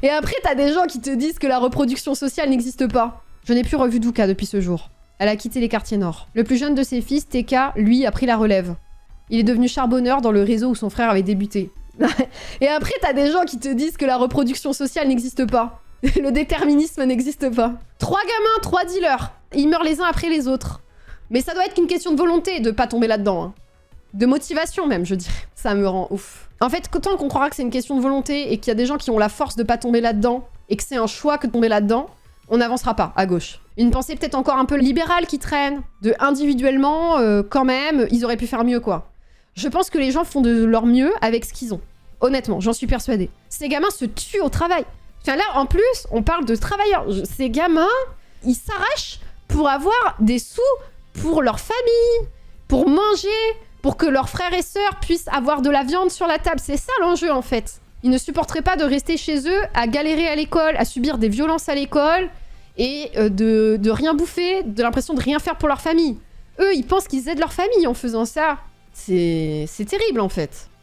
Et après, t'as des gens qui te disent que la reproduction sociale n'existe pas. Je n'ai plus revu Douka depuis ce jour. Elle a quitté les quartiers nord. Le plus jeune de ses fils, TK, lui, a pris la relève. Il est devenu charbonneur dans le réseau où son frère avait débuté. Et après, t'as des gens qui te disent que la reproduction sociale n'existe pas. Le déterminisme n'existe pas. 3 gamins, 3 dealers. Ils meurent les uns après les autres. Mais ça doit être qu'une question de volonté de pas tomber là-dedans. Hein. De motivation même, je dirais. Ça me rend ouf. En fait, tant qu'on croira que c'est une question de volonté et qu'il y a des gens qui ont la force de pas tomber là-dedans et que c'est un choix que de tomber là-dedans, on n'avancera pas à gauche. Une pensée peut-être encore un peu libérale qui traîne. De individuellement, quand même, ils auraient pu faire mieux, quoi. Je pense que les gens font de leur mieux avec ce qu'ils ont. Honnêtement, j'en suis persuadée. Ces gamins se tuent au travail. Enfin, là, en plus, on parle de travailleurs. Ces gamins, ils s'arrachent pour avoir des sous pour leur famille, pour manger, pour que leurs frères et sœurs puissent avoir de la viande sur la table. C'est ça l'enjeu, en fait. Ils ne supporteraient pas de rester chez eux, à galérer à l'école, à subir des violences à l'école, et de rien bouffer, de l'impression de rien faire pour leur famille. Eux, ils pensent qu'ils aident leur famille en faisant ça. C'est terrible, en fait.